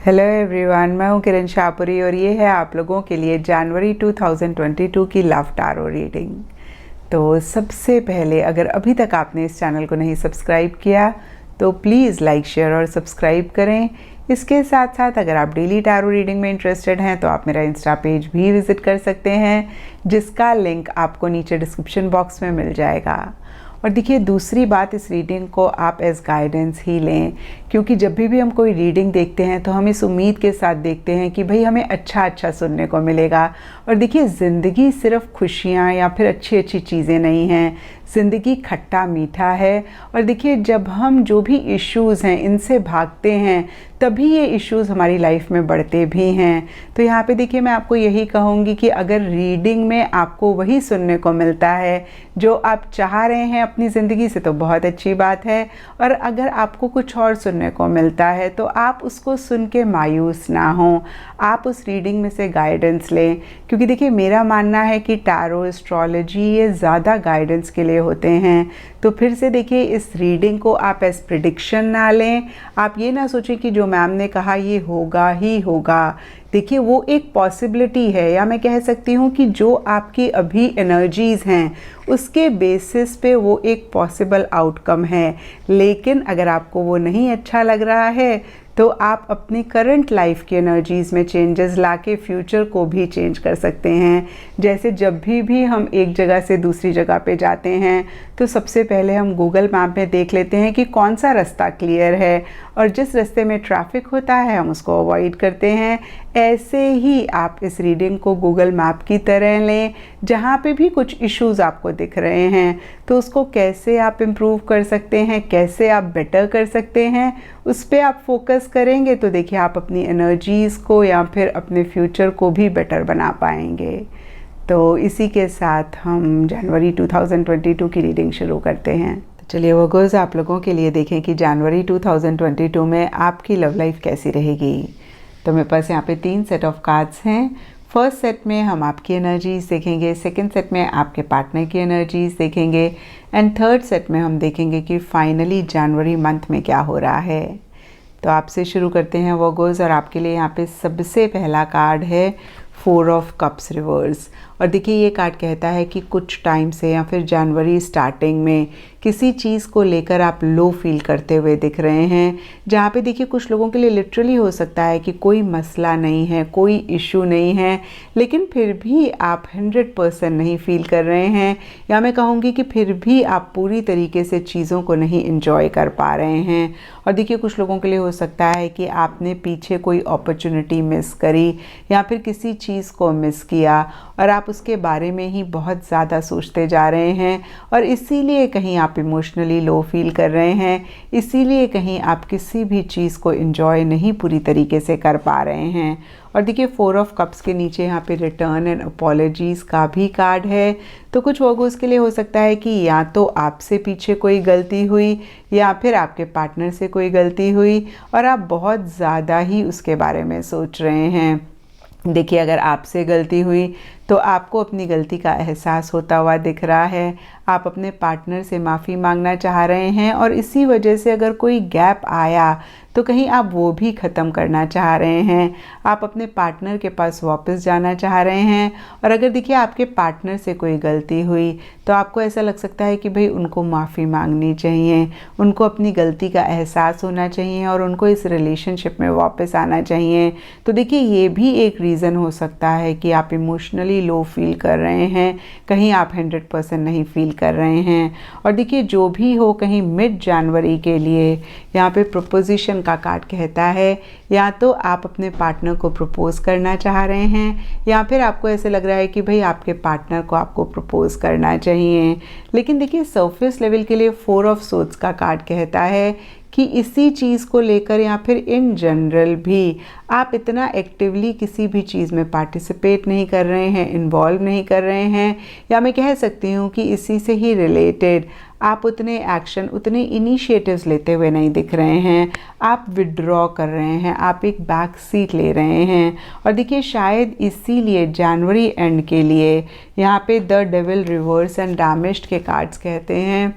Hello everyone, मैं हूं किरण शाहपुरी और ये है आप लोगों के लिए जनवरी 2022 की लव टारो रीडिंग। तो सबसे पहले अगर अभी तक आपने इस चैनल को नहीं सब्सक्राइब किया तो प्लीज़ लाइक शेयर और सब्सक्राइब करें। इसके साथ साथ अगर आप डेली टारो रीडिंग में इंटरेस्टेड हैं तो आप मेरा इंस्टा पेज भी विज़िट कर सकते हैं, जिसका लिंक आपको नीचे डिस्क्रिप्शन बॉक्स में मिल जाएगा। और देखिए, दूसरी बात, इस रीडिंग को आप एज गाइडेंस ही लें, क्योंकि जब भी हम कोई रीडिंग देखते हैं तो हम इस उम्मीद के साथ देखते हैं कि भाई हमें अच्छा सुनने को मिलेगा। और देखिए, ज़िंदगी सिर्फ खुशियाँ या फिर अच्छी चीज़ें नहीं हैं, ज़िंदगी खट्टा मीठा है। और देखिए, जब हम जो भी इश्यूज़ हैं इनसे भागते हैं तभी ये इश्यूज़ हमारी लाइफ में बढ़ते भी हैं। तो यहाँ पे देखिए, मैं आपको यही कहूँगी कि अगर रीडिंग में आपको वही सुनने को मिलता है जो आप चाह रहे हैं अपनी ज़िंदगी से, तो बहुत अच्छी बात है। और अगर आपको कुछ और सुनने को मिलता है तो आप उसको सुन के मायूस ना हों, आप उस रीडिंग में से गाइडेंस लें। क्योंकि देखिए, मेरा मानना है कि टैरो, एस्ट्रोलॉजी ये ज़्यादा गाइडेंस के लिए होते हैं। तो फिर से देखिए, इस रीडिंग को आप एज प्रिडिक्शन ना लें। आप ये ना सोचें कि जो मैम ने कहा ये होगा ही होगा। देखिए, वो एक पॉसिबिलिटी है, या मैं कह सकती हूँ कि जो आपकी अभी एनर्जीज़ हैं उसके बेसिस पे वो एक पॉसिबल आउटकम है। लेकिन अगर आपको वो नहीं अच्छा लग रहा है तो आप अपनी करंट लाइफ की एनर्जीज़ में चेंजेस लाके फ्यूचर को भी चेंज कर सकते हैं। जैसे जब भी हम एक जगह से दूसरी जगह पे जाते हैं तो सबसे पहले हम गूगल मैप में देख लेते हैं कि कौन सा रास्ता क्लियर है, और जिस रास्ते में ट्रैफिक होता है हम उसको अवॉइड करते हैं। ऐसे ही आप इस रीडिंग को गूगल मैप की तरह लें। जहाँ पे भी कुछ इश्यूज़ आपको दिख रहे हैं तो उसको कैसे आप इम्प्रूव कर सकते हैं, कैसे आप बेटर कर सकते हैं, उस पर आप फोकस करेंगे तो देखिए, आप अपनी एनर्जीज़ को या फिर अपने फ्यूचर को भी बेटर बना पाएंगे। तो इसी के साथ हम जनवरी 2022 की रीडिंग शुरू करते हैं। तो चलिए वर्गोज़, आप लोगों के लिए देखें कि जनवरी 2022 में आपकी लव लाइफ कैसी रहेगी। तो मेरे पास यहाँ पे 3 सेट ऑफ कार्ड्स हैं। फर्स्ट सेट में हम आपकी एनर्जीज़ देखेंगे, सेकंड सेट में आपके पार्टनर की एनर्जीज़ देखेंगे, एंड थर्ड सेट में हम देखेंगे कि फाइनली जनवरी मंथ में क्या हो रहा है। तो आपसे शुरू करते हैं वर्गोज़, और आपके लिए यहाँ पे सबसे पहला कार्ड है 4 ऑफ कप्स रिवर्स। और देखिए, ये कार्ड कहता है कि कुछ टाइम से या फिर जनवरी स्टार्टिंग में किसी चीज़ को लेकर आप लो फील करते हुए दिख रहे हैं। जहाँ पे देखिए, कुछ लोगों के लिए लिटरली हो सकता है कि कोई मसला नहीं है, कोई इशू नहीं है, लेकिन फिर भी आप 100% नहीं फील कर रहे हैं, या मैं कहूँगी कि फिर भी आप पूरी तरीके से चीज़ों को नहीं इंजॉय कर पा रहे हैं। और देखिए, कुछ लोगों के लिए हो सकता है कि आपने पीछे कोई अपॉर्चुनिटी मिस करी या फिर किसी चीज़ को मिस किया और आप उसके बारे में ही बहुत ज़्यादा सोचते जा रहे हैं, और इसीलिए कहीं आप इमोशनली लो फील कर रहे हैं, इसीलिए कहीं आप किसी भी चीज़ को एंजॉय नहीं पूरी तरीके से कर पा रहे हैं। और देखिए, 4 ऑफ कप्स के नीचे यहाँ पे रिटर्न एंड अपॉलॉजीज़ का भी कार्ड है। तो कुछ वर्गोज़ के लिए हो सकता है कि या तो आपसे पीछे कोई गलती हुई या फिर आपके पार्टनर से कोई गलती हुई और आप बहुत ज़्यादा ही उसके बारे में सोच रहे हैं। देखिए, अगर आपसे गलती हुई तो आपको अपनी गलती का एहसास होता हुआ दिख रहा है। आप अपने पार्टनर से माफ़ी मांगना चाह रहे हैं, और इसी वजह से अगर कोई गैप आया तो कहीं आप वो भी ख़त्म करना चाह रहे हैं। आप अपने पार्टनर के पास वापस जाना चाह रहे हैं। और अगर देखिए, आपके पार्टनर से कोई गलती हुई तो आपको ऐसा लग सकता है कि भाई उनको माफ़ी मांगनी चाहिए, उनको अपनी गलती का एहसास होना चाहिए और उनको इस रिलेशनशिप में वापस आना चाहिए। तो देखिए, ये भी एक रीज़न हो सकता है कि आप इमोशनली लो फील कर रहे हैं, कहीं आप 100% नहीं फील कर रहे हैं। और देखिए, जो भी हो, कहीं मिड जनवरी के लिए यहाँ पे प्रपोजिशन का कार्ड कहता है या तो आप अपने पार्टनर को प्रपोज करना चाह रहे हैं, या फिर आपको ऐसे लग रहा है कि भाई आपके पार्टनर को आपको प्रपोज करना चाहिए। लेकिन देखिए, सरफेस लेवल के लिए 4 ऑफ सोर्ड्स का कार्ड कहता है कि इसी चीज़ को लेकर या फिर इन जनरल भी आप इतना एक्टिवली किसी भी चीज़ में पार्टिसिपेट नहीं कर रहे हैं, इन्वॉल्व नहीं कर रहे हैं, या मैं कह सकती हूँ कि इसी से ही रिलेटेड आप उतने एक्शन, उतने इनिशिएटिव्स लेते हुए नहीं दिख रहे हैं। आप विड्रॉ कर रहे हैं, आप एक बैक सीट ले रहे हैं। और देखिए, शायद इसीलिए जनवरी एंड के लिए यहाँ पे the devil reverse and damaged के कार्ड्स कहते हैं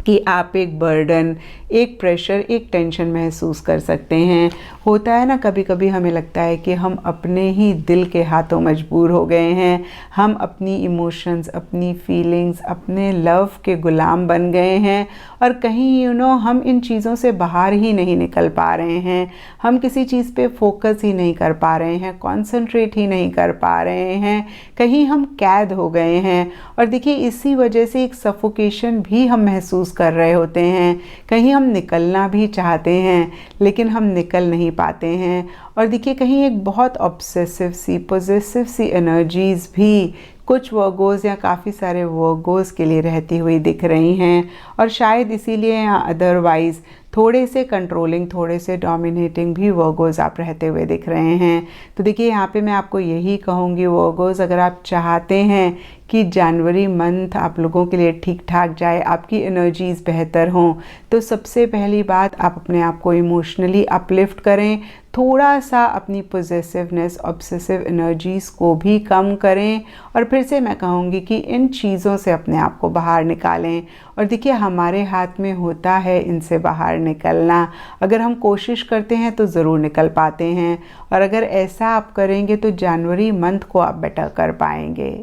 कि आप एक बर्डन, एक प्रेशर, एक टेंशन महसूस कर सकते हैं। होता है ना, कभी कभी हमें लगता है कि हम अपने ही दिल के हाथों मजबूर हो गए हैं, हम अपनी इमोशंस, अपनी फीलिंग्स, अपने लव के गुलाम बन गए हैं और कहीं हम इन चीज़ों से बाहर ही नहीं निकल पा रहे हैं, हम किसी चीज़ पे फोकस ही नहीं कर पा रहे हैं, कंसंट्रेट ही नहीं कर पा रहे हैं, कहीं हम कैद हो गए हैं। और देखिए इसी वजह से एक सफोकेशन भी हम महसूस कर रहे होते हैं, कहीं हम निकलना भी चाहते हैं लेकिन हम निकल नहीं पाते हैं। और देखिए कहीं एक बहुत ऑब्सेसिव सी, पॉजेसिव सी एनर्जीज़ भी कुछ वर्गोज़ या काफ़ी सारे वर्गोज़ के लिए रहती हुई दिख रही हैं और शायद इसीलिए या अदरवाइज़ थोड़े से कंट्रोलिंग, थोड़े से डोमिनेटिंग भी वर्गोज़ आप रहते हुए दिख रहे हैं। तो देखिए यहाँ पे मैं आपको यही कहूँगी वर्गोज़, अगर आप चाहते हैं कि जनवरी मंथ आप लोगों के लिए ठीक ठाक जाए, आपकी एनर्जीज़ बेहतर हों, तो सबसे पहली बात आप अपने आप को इमोशनली अपलिफ्ट करें, थोड़ा सा अपनी पॉजेसिवनेस, ऑब्सेसिव एनर्जीज़ को भी कम करें और फिर से मैं कहूँगी कि इन चीज़ों से अपने आप को बाहर निकालें। और देखिए हमारे हाथ में होता है इनसे बाहर निकलना, अगर हम कोशिश करते हैं तो ज़रूर निकल पाते हैं और अगर ऐसा आप करेंगे तो जनवरी मंथ को आप बेटर कर पाएंगे।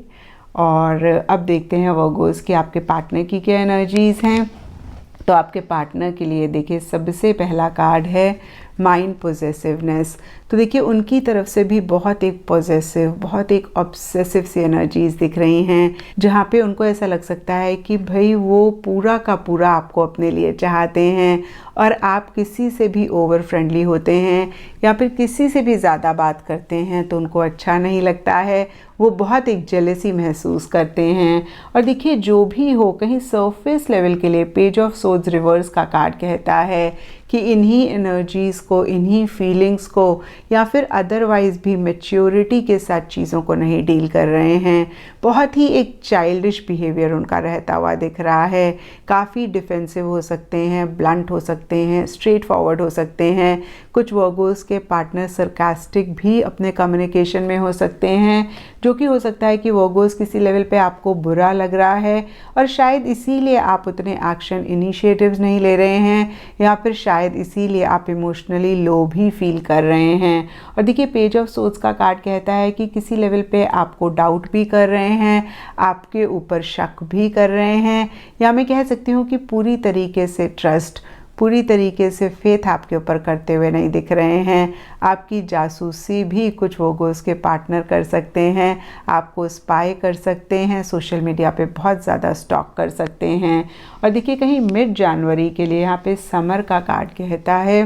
और अब देखते हैं वर्गोज़ कि आपके पार्टनर की क्या एनर्जीज़ हैं। तो आपके पार्टनर के लिए देखिए सबसे पहला कार्ड है माइंड पॉजेसिवनेस। तो देखिए उनकी तरफ से भी बहुत एक पॉजेसिव, बहुत एक ऑब्सेसिव सी एनर्जीज़ दिख रही हैं, जहाँ पे उनको ऐसा लग सकता है कि भाई वो पूरा का पूरा आपको अपने लिए चाहते हैं और आप किसी से भी ओवर फ्रेंडली होते हैं या फिर किसी से भी ज़्यादा बात करते हैं तो उनको अच्छा नहीं लगता है, वो बहुत एक जेलसी महसूस करते हैं। और देखिए जो भी हो, कहीं सरफेस लेवल के लिए पेज ऑफ सोर्ड्स रिवर्स का कार्ड कहता है कि इन्हीं एनर्जीज़ को, इन्हीं फीलिंग्स को या फिर अदरवाइज़ भी मैच्योरिटी के साथ चीज़ों को नहीं डील कर रहे हैं। बहुत ही एक चाइल्डिश बिहेवियर उनका रहता हुआ दिख रहा है, काफ़ी डिफेंसिव हो सकते हैं, ब्लंट हो सकते हैं, स्ट्रेट फॉरवर्ड हो सकते हैं। कुछ वर्गोज़ के पार्टनर सरकास्टिक भी अपने कम्युनिकेशन में हो सकते हैं, जो कि हो सकता है कि वर्गोज़ किसी लेवल पे आपको बुरा लग रहा है और शायद इसीलिए आप उतने एक्शन इनिशिएटिव्स नहीं ले रहे हैं या फिर शायद इसीलिए आप इमोशनली लो भी फील कर रहे हैं। और देखिए पेज ऑफ सोर्ड्स का कार्ड कहता है कि किसी लेवल पे आपको डाउट भी कर रहे हैं, आपके ऊपर शक भी कर रहे हैं, या मैं कह सकती हूँ कि पूरी तरीके से ट्रस्ट, पूरी तरीके से फेथ आपके ऊपर करते हुए नहीं दिख रहे हैं। आपकी जासूसी भी कुछ वर्गोज़ के पार्टनर कर सकते हैं, आपको स्पाई कर सकते हैं, सोशल मीडिया पे बहुत ज़्यादा स्टॉक कर सकते हैं। और देखिए कहीं मिड जनवरी के लिए यहाँ पे समर का कार्ड कहता है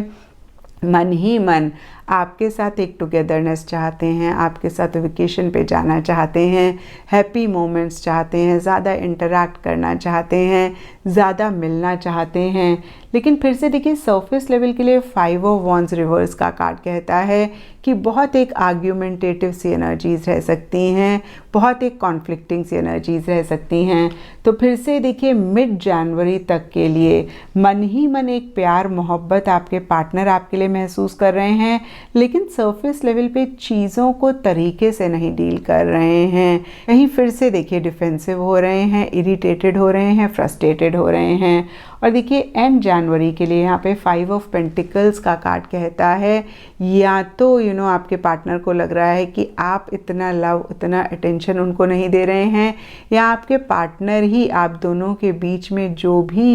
मन ही मन आपके साथ एक टुगेदरनेस चाहते हैं, आपके साथ वेकेशन पे जाना चाहते हैं, हैप्पी मोमेंट्स चाहते हैं, ज़्यादा इंटरैक्ट करना चाहते हैं, ज़्यादा मिलना चाहते हैं। लेकिन फिर से देखिए सरफेस लेवल के लिए 5 ऑफ वॉन्ड्स रिवर्स का कार्ड कहता है कि बहुत एक आर्ग्यूमेंटेटिव सी एनर्जीज़ रह सकती हैं, बहुत एक कॉन्फ्लिक्टिंग सी एनर्जीज़ रह सकती हैं। तो फिर से देखिए मिड जनवरी तक के लिए मन ही मन एक प्यार मोहब्बत आपके पार्टनर आपके लिए महसूस कर रहे हैं, लेकिन सरफेस लेवल पे चीज़ों को तरीके से नहीं डील कर रहे हैं। कहीं फिर से देखिए डिफेंसिव हो रहे हैं, इरिटेटेड हो रहे हैं, फ्रस्ट्रेटेड हो रहे हैं। और देखिए एंड जनवरी के लिए यहाँ पे 5 ऑफ पेंटिकल्स का कार्ड कहता है या तो आपके पार्टनर को लग रहा है कि आप इतना लव, इतना अटेंशन उनको नहीं दे रहे हैं, या आपके पार्टनर ही आप दोनों के बीच में जो भी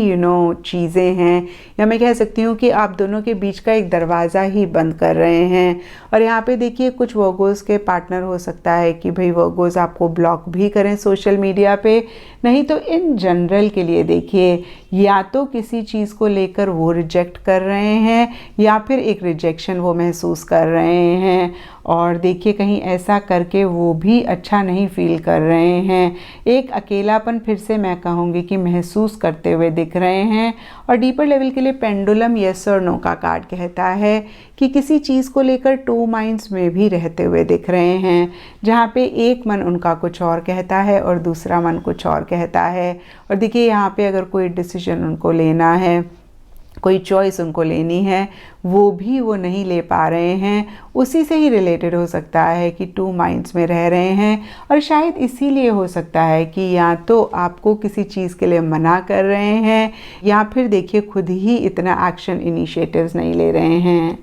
चीज़ें हैं, या मैं कह सकती हूँ कि आप दोनों के बीच का एक दरवाज़ा ही बंद कर रहे हैं। और यहाँ पे देखिए कुछ वर्गोज़ के पार्टनर हो सकता है कि भाई वर्गोज़ आपको ब्लॉक भी करें सोशल मीडिया पे, नहीं तो इन जनरल के लिए देखिए या तो किसी चीज़ को लेकर वो रिजेक्ट कर रहे हैं या फिर एक रिजेक्शन वो महसूस कर रहे हैं। और देखिए कहीं ऐसा करके वो भी अच्छा नहीं फील कर रहे हैं, एक अकेलापन फिर से मैं कहूँगी कि महसूस करते हुए दिख रहे हैं। और डीपर लेवल के लिए पेंडुलम यस और नो का कार्ड कहता है कि किसी चीज़ को लेकर 2 माइंड्स में भी रहते हुए दिख रहे हैं, जहाँ पे एक मन उनका कुछ और कहता है और दूसरा मन कुछ और कहता है। और देखिए यहाँ पे अगर कोई डिसीजन उनको लेना है कोई चॉइस उनको लेनी है वो भी वो नहीं ले पा रहे हैं। उसी से ही रिलेटेड हो सकता है कि टू माइंड्स में रह रहे हैं, और शायद इसीलिए हो सकता है कि या तो आपको किसी चीज़ के लिए मना कर रहे हैं, या फिर देखिए खुद ही इतना एक्शन इनिशिएटिव्स नहीं ले रहे हैं।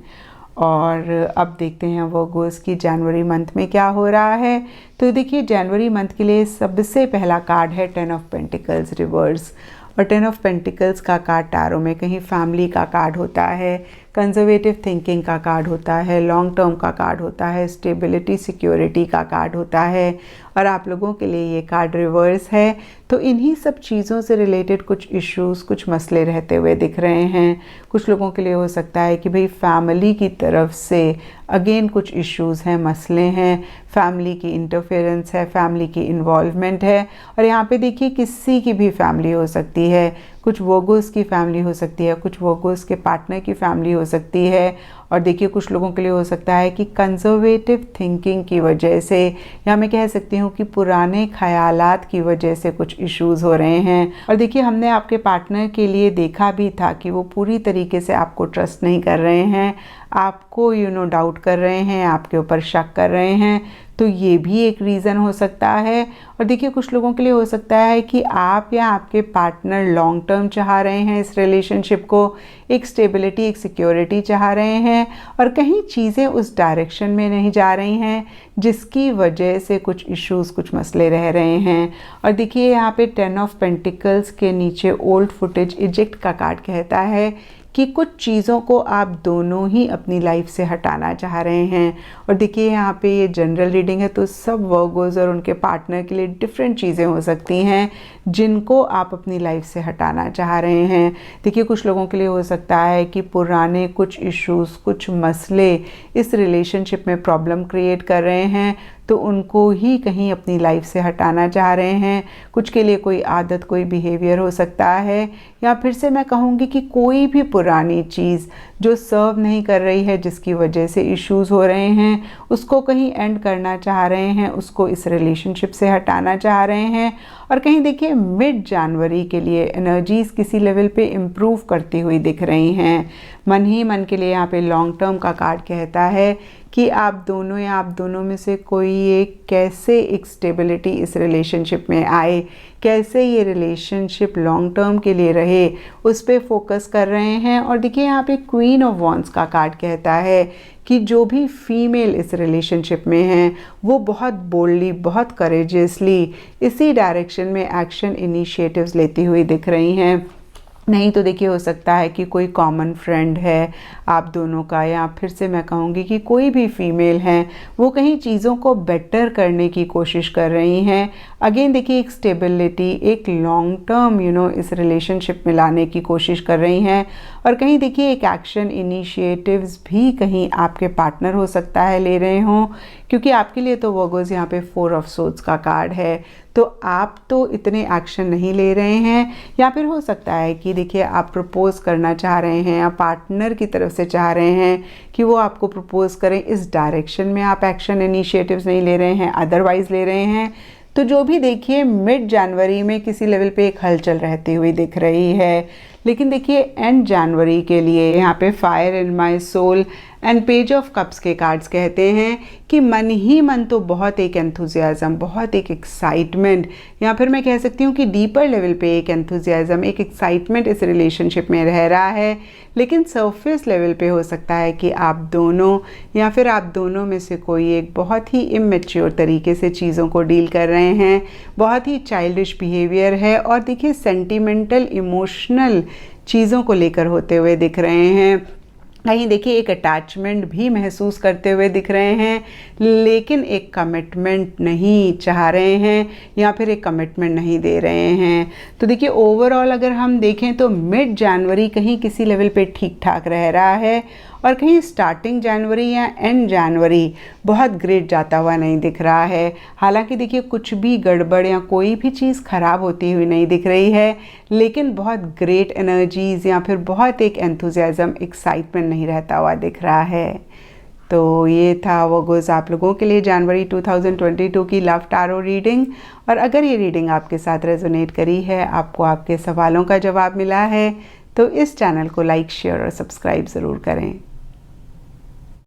और अब देखते हैं वर्गोस की जनवरी मंथ में क्या हो रहा है। तो देखिए जनवरी मंथ के लिए सबसे पहला कार्ड है 10 ऑफ पेंटिकल्स रिवर्स। और 10 ऑफ पेंटिकल्स का कार्ड टैरो में कहीं फैमिली का कार्ड होता है, कंजर्वेटिव थिंकिंग का कार्ड होता है, लॉन्ग टर्म का कार्ड होता है, स्टेबिलिटी सिक्योरिटी का कार्ड होता है, और आप लोगों के लिए ये कार्ड रिवर्स है। तो इन्हीं सब चीज़ों से रिलेटेड कुछ इश्यूज़, कुछ मसले रहते हुए दिख रहे हैं। कुछ लोगों के लिए हो सकता है कि भाई फैमिली की तरफ से अगेन कुछ इश्यूज़ हैं, मसले हैं, फैमिली की इंटरफेरेंस है, फैमिली की इन्वॉल्वमेंट है। और यहाँ पे देखिए किसी की भी फैमिली हो सकती है, कुछ वर्गोस की फैमिली हो सकती है, कुछ वर्गोस के पार्टनर की फैमिली हो सकती है। और देखिए कुछ लोगों के लिए हो सकता है कि कंजर्वेटिव थिंकिंग की वजह से, या मैं कह सकती हूँ कि पुराने ख्यालात की वजह से कुछ इश्यूज़ हो रहे हैं। और देखिए हमने आपके पार्टनर के लिए देखा भी था कि वो पूरी तरीके से आपको ट्रस्ट नहीं कर रहे हैं, आपको डाउट कर रहे हैं, आपके ऊपर शक कर रहे हैं। तो ये भी एक रीज़न हो सकता है। और देखिए कुछ लोगों के लिए हो सकता है कि आप या आपके पार्टनर लॉन्ग टर्म चाह रहे हैं, इस रिलेशनशिप को एक स्टेबिलिटी, एक सिक्योरिटी चाह रहे हैं, और कहीं चीज़ें उस डायरेक्शन में नहीं जा रही हैं जिसकी वजह से कुछ इश्यूज़, कुछ मसले रह रहे हैं। और देखिए यहाँ पे 10 ऑफ पेंटिकल्स के नीचे ओल्ड फुटेज इजेक्ट का कार्ड कहता है कि कुछ चीज़ों को आप दोनों ही अपनी लाइफ से हटाना चाह रहे हैं। और देखिए यहाँ पे ये जनरल रीडिंग है, तो सब वर्गोस और उनके पार्टनर के लिए डिफरेंट चीज़ें हो सकती हैं जिनको आप अपनी लाइफ से हटाना चाह रहे हैं। देखिए कुछ लोगों के लिए हो सकता है कि पुराने कुछ इश्यूज़, कुछ मसले इस रिलेशनशिप में प्रॉब्लम क्रिएट कर रहे हैं, तो उनको ही कहीं अपनी लाइफ से हटाना चाह रहे हैं। कुछ के लिए कोई आदत, कोई बिहेवियर हो सकता है, या फिर से मैं कहूँगी कि कोई भी पुरानी चीज़ जो सर्व नहीं कर रही है, जिसकी वजह से इश्यूज़ हो रहे हैं, उसको कहीं एंड करना चाह रहे हैं, उसको इस रिलेशनशिप से हटाना चाह रहे हैं। और कहीं देखिए मिड जनवरी के लिए एनर्जीज़ किसी लेवल पे इम्प्रूव करती हुई दिख रही हैं। मन ही मन के लिए यहाँ पे लॉन्ग टर्म का कार्ड कहता है कि आप दोनों या आप दोनों में से कोई एक कैसे एक स्टेबिलिटी इस रिलेशनशिप में आए, कैसे ये रिलेशनशिप लॉन्ग टर्म के लिए रहे, उस पर फोकस कर रहे हैं। और देखिए यहाँ पे क्वीन ऑफ वॉन्ड्स का कार्ड कहता है कि जो भी फीमेल इस रिलेशनशिप में हैं वो बहुत बोल्डली, बहुत करेजियसली इसी डायरेक्शन में एक्शन इनिशिएटिव्स लेती हुई दिख रही हैं। नहीं तो देखिए हो सकता है कि कोई कॉमन फ्रेंड है आप दोनों का, या फिर से मैं कहूँगी कि कोई भी फीमेल हैं वो कहीं चीज़ों को बेटर करने की कोशिश कर रही हैं। अगेन देखिए एक स्टेबिलिटी, एक लॉन्ग टर्म इस रिलेशनशिप में लाने की कोशिश कर रही हैं। और कहीं देखिए एक एक्शन इनिशिएटिव्स भी कहीं आपके पार्टनर हो सकता है ले रहे हों, क्योंकि आपके लिए तो वर्गोस यहाँ पे 4 ऑफ सोर्ड्स का कार्ड है। तो आप तो इतने एक्शन नहीं ले रहे हैं, या फिर हो सकता है कि देखिए आप प्रपोज करना चाह रहे हैं, या पार्टनर की तरफ से चाह रहे हैं कि वो आपको प्रपोज करें, इस डायरेक्शन में आप एक्शन इनिशिएटिव्स नहीं ले रहे हैं, अदरवाइज ले रहे हैं। तो जो भी देखिए मिड जनवरी में किसी लेवल पे एक हलचल रहती हुई दिख रही है। लेकिन देखिए एंड जनवरी के लिए यहाँ पे fire in my soul and page of cups के कार्ड्स कहते हैं कि मन ही मन तो बहुत एक एंथुजियाज़म, बहुत एक एक्साइटमेंट, या फिर मैं कह सकती हूँ कि डीपर लेवल पे एक एंथुजियाज़म, एक एक्साइटमेंट इस रिलेशनशिप में रह रहा है। लेकिन सरफेस लेवल पे हो सकता है कि आप दोनों या फिर आप दोनों में से कोई एक बहुत ही इमेच्योर तरीके से चीज़ों को डील कर रहे हैं, बहुत ही चाइल्डिश बिहेवियर है, और देखिए सेंटिमेंटल, इमोशनल चीज़ों को लेकर होते हुए दिख रहे हैं। कहीं देखिए एक अटैचमेंट भी महसूस करते हुए दिख रहे हैं, लेकिन एक कमिटमेंट नहीं चाह रहे हैं, या फिर एक कमिटमेंट नहीं दे रहे हैं। तो देखिए ओवरऑल अगर हम देखें तो मिड जनवरी कहीं किसी लेवल पे ठीक ठाक रह रहा है, और कहीं स्टार्टिंग जनवरी या एंड जनवरी बहुत ग्रेट जाता हुआ नहीं दिख रहा है। हालांकि देखिए कुछ भी गड़बड़ या कोई भी चीज़ ख़राब होती हुई नहीं दिख रही है, लेकिन बहुत ग्रेट एनर्जीज़ या फिर बहुत एक एंथुजियाज़म, एक्साइटमेंट नहीं रहता हुआ दिख रहा है। तो ये था वर्गोस आप लोगों के लिए जनवरी 2022 की लव टारो रीडिंग। और अगर ये रीडिंग आपके साथ रेजोनेट करी है, आपको आपके सवालों का जवाब मिला है, तो इस चैनल को लाइक, शेयर और सब्सक्राइब ज़रूर करें।